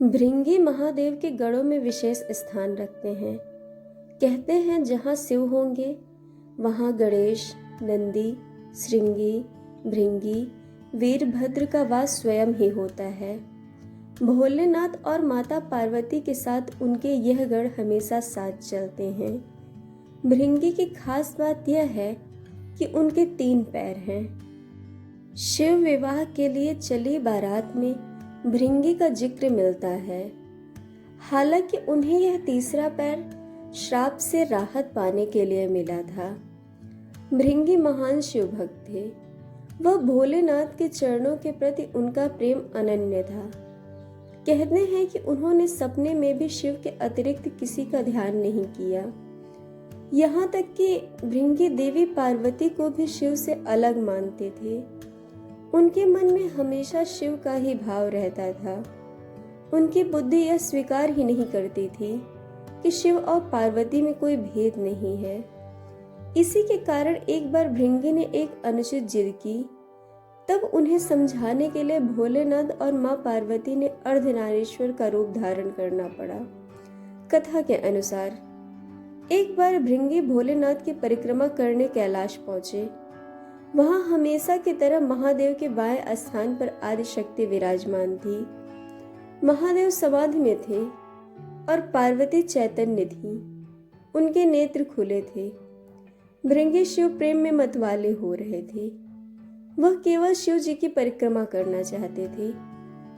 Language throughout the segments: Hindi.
भृंगी महादेव के गढ़ों में विशेष स्थान रखते हैं। कहते हैं जहाँ शिव होंगे वहाँ गणेश, नंदी, श्रृंगी, भृंगी, वीरभद्र का वास स्वयं ही होता है। भोलेनाथ और माता पार्वती के साथ उनके यह गढ़ हमेशा साथ चलते हैं। भृंगी की खास बात यह है कि उनके 3 पैर हैं। शिव विवाह के लिए चली बारात में भृंगी का जिक्र मिलता है। हालांकि उन्हें यह तीसरा पैर श्राप से राहत पाने के लिए मिला था। भृंगी महान शिव भक्त थे। वह भोलेनाथ के चरणों के प्रति उनका प्रेम अनन्य था। कहते हैं कि उन्होंने सपने में भी शिव के अतिरिक्त किसी का ध्यान नहीं किया। यहाँ तक कि भृंगी देवी पार्वती को भी शिव से अलग मानते थे। उनके मन में हमेशा शिव का ही भाव रहता था। उनकी बुद्धि यह स्वीकार ही नहीं करती थी कि शिव और पार्वती में कोई भेद नहीं है। इसी के कारण एक बार भृंगी ने एक अनुचित जिद की। तब उन्हें समझाने के लिए भोलेनाथ और मां पार्वती ने अर्धनारीश्वर का रूप धारण करना पड़ा। कथा के अनुसार एक बार भृंगी भोलेनाथ की परिक्रमा करने कैलाश पहुंचे। वहां हमेशा की तरह महादेव के बाएं स्थान पर आदिशक्ति विराजमान थी। महादेव समाधि में थे और पार्वती चैतन्य थी। उनके नेत्र खुले थे। भृंगी शिव प्रेम में मतवाले हो रहे थे। वह केवल शिव जी की परिक्रमा करना चाहते थे,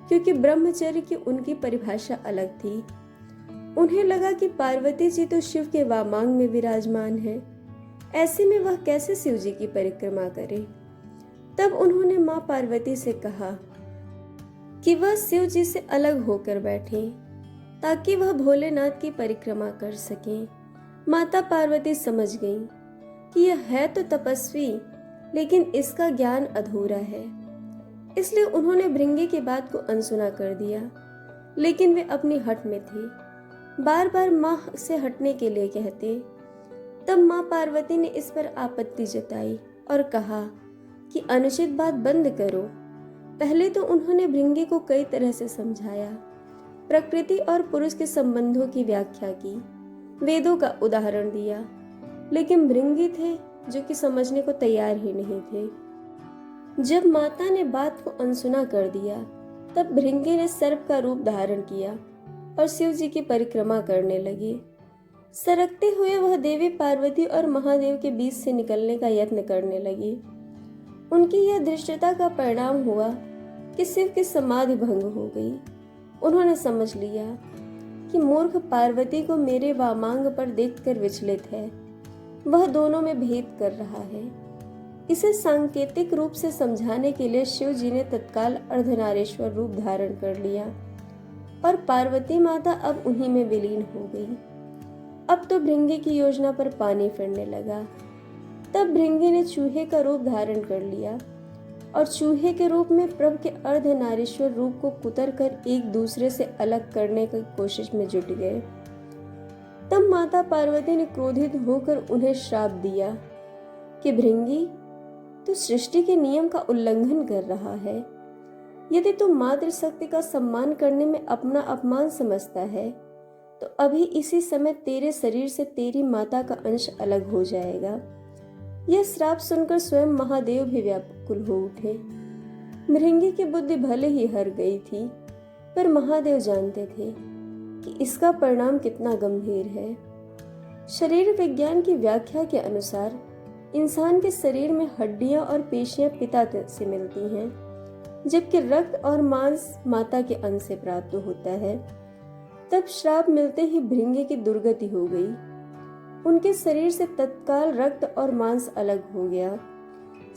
क्योंकि ब्रह्मचर्य की उनकी परिभाषा अलग थी। उन्हें लगा कि पार्वती जी तो शिव के वामांग में विराजमान है, ऐसे में वह कैसे शिव जी की परिक्रमा करे। तब उन्होंने मां पार्वती से कहा कि वह शिव जी से अलग होकर बैठे ताकि वह भोलेनाथ की परिक्रमा कर सकें। माता पार्वती समझ गईं कि यह है तो तपस्वी, लेकिन इसका ज्ञान अधूरा है। इसलिए उन्होंने भृंगी की बात को अनसुना कर दिया। लेकिन वे अपनी हट में थे, बार बार मां से हटने के लिए कहते। तब मां पार्वती ने इस पर आपत्ति जताई और कहा कि अनुचित बात बंद करो। पहले तो उन्होंने भृंगी को कई तरह से समझाया, प्रकृति और पुरुष के संबंधों की व्याख्या की, वेदों का उदाहरण दिया, लेकिन भृंगी थे जो कि समझने को तैयार ही नहीं थे। जब माता ने बात को अनसुना कर दिया, तब भृंगी ने सर्प का रूप धारण किया और शिव जी की परिक्रमा करने लगी। सरकते हुए वह देवी पार्वती और महादेव के बीच से निकलने का यत्न करने लगी। उनकी यह धृष्टता का परिणाम हुआ कि शिव की समाधि भंग हो गई। उन्होंने समझ लिया कि मूर्ख पार्वती को मेरे वामांग पर देखकर विचलित है, वह दोनों में भेद कर रहा है। इसे सांकेतिक रूप से समझाने के लिए शिव जी ने तत्काल अर्धनारीश्वर रूप धारण कर लिया और पार्वती माता अब उन्हीं में विलीन हो गई। अब तो भृंगी की योजना पर पानी फिरने लगा। तब भृंगी ने चूहे का रूप धारण कर लिया और चूहे के रूप में प्रभु के अर्धनारीश्वर रूप को कुतर कर एक दूसरे से अलग करने की कोशिश में जुट गए। तब माता पार्वती ने क्रोधित होकर उन्हें श्राप दिया कि भृंगी, तू सृष्टि के नियम का उल्लंघन कर रहा है। यदि तू मातृशक्ति का सम्मान करने में अपना अपमान समझता है तो अभी इसी समय तेरे शरीर से तेरी माता का अंश अलग हो जाएगा। यह श्राप सुनकर स्वयं महादेव भी व्याकुल हो उठे। भृंगी की बुद्धि भले ही हर गई थी, पर महादेव जानते थे कि इसका परिणाम कितना गंभीर है। शरीर विज्ञान की व्याख्या के अनुसार इंसान के शरीर में हड्डियां और पेशियां पिता से मिलती हैं, जबकि रक्त और मांस माता के अंश से प्राप्त होता है। तब श्राप मिलते ही भृंगी की दुर्गति हो गई। उनके शरीर से तत्काल रक्त और मांस अलग हो गया।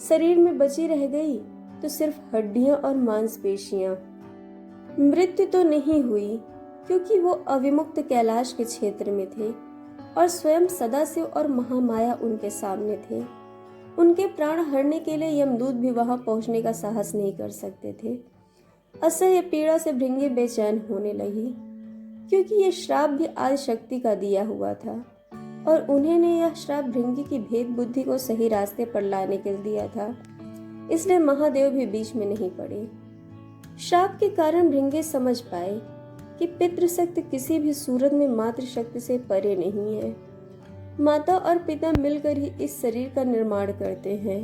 शरीर में बची रह गई तो सिर्फ हड्डियां और मांसपेशियां। मृत्यु तो नहीं हुई, क्योंकि वो अविमुक्त कैलाश के क्षेत्र में थे और स्वयं सदाशिव और महामाया उनके सामने थे। उनके प्राण हरने के लिए यमदूत भी वहां पहुंचने का साहस नहीं कर सकते थे। असह्य पीड़ा से भृंगी बेचैन होने लगी, क्योंकि यह श्राप भी आदिशक्ति का दिया हुआ था और उन्हें ने यह श्राप भृंगी की भेद बुद्धि को सही रास्ते पर लाने के लिए दिया था। इसलिए महादेव भी बीच में नहीं पड़े। श्राप के कारण भृंगी समझ पाए कि कि पितृशक्ति किसी भी सूरत में मातृशक्ति से परे नहीं है। माता और पिता मिलकर ही इस शरीर का निर्माण करते हैं,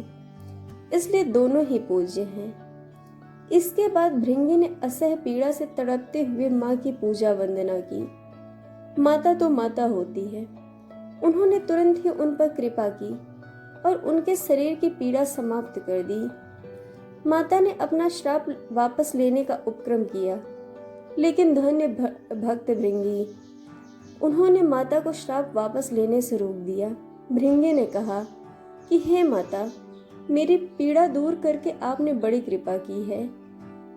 इसलिए दोनों ही पूज्य हैं। इसके बाद भृंगी ने असह्य पीड़ा से तड़पते हुए माँ की पूजा वंदना की। माता तो माता होती है। उन्होंने तुरंत ही उन पर कृपा की और उनके शरीर की पीड़ा समाप्त कर दी। माता ने अपना श्राप वापस लेने का उपक्रम किया, लेकिन धन्य भक्त भृंगी, उन्होंने माता को श्राप वापस लेने से रोक दिया। भृंगी ने कहा कि हे माता, मेरी पीड़ा दूर करके आपने बड़ी कृपा की है,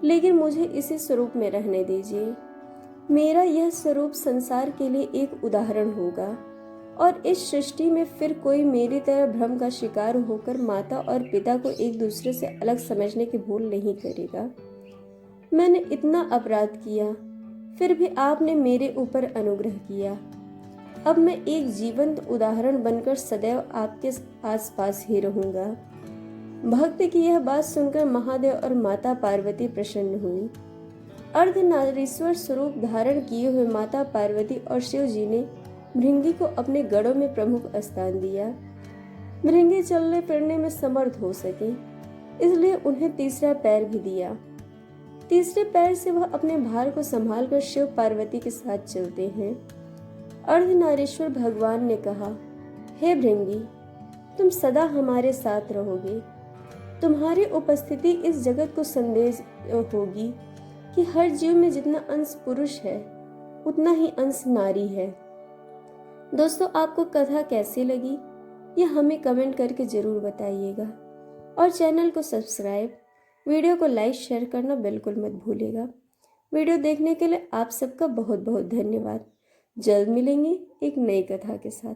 लेकिन मुझे इसी स्वरूप में रहने दीजिए। मेरा यह स्वरूप संसार के लिए एक उदाहरण होगा और इस सृष्टि में फिर कोई मेरी तरह भ्रम का शिकार होकर माता और पिता को एक दूसरे से अलग समझने की भूल नहीं करेगा। मैंने इतना अपराध किया, फिर भी आपने मेरे ऊपर अनुग्रह किया। अब मैं एक जीवंत उदाहरण बनकर सदैव आपके आसपास ही रहूंगा। भक्त की यह बात सुनकर महादेव और माता पार्वती प्रसन्न हुई। अर्धनारीश्वर स्वरूप धारण किए हुए माता पार्वती और शिव जी ने भृंगी को अपने गढ़ों में प्रमुख स्थान दिया। भृंगी चलने फिरने में समर्थ हो सके, इसलिए उन्हें तीसरा पैर भी दिया। तीसरे पैर से वह अपने भार को संभालकर शिव पार्वती के साथ चलते हैं। अर्धनारीश्वर भगवान ने कहा, हे भृंगी, तुम सदा हमारे साथ रहोगे। तुम्हारी उपस्थिति इस जगत को संदेश होगी कि हर जीव में जितना अंश पुरुष है उतना ही अंश नारी है। दोस्तों, आपको कथा कैसी लगी यह हमें कमेंट करके जरूर बताइएगा और चैनल को सब्सक्राइब, वीडियो को लाइक शेयर करना बिल्कुल मत भूलिएगा। वीडियो देखने के लिए आप सबका बहुत बहुत धन्यवाद। जल्द मिलेंगे एक नई कथा के साथ।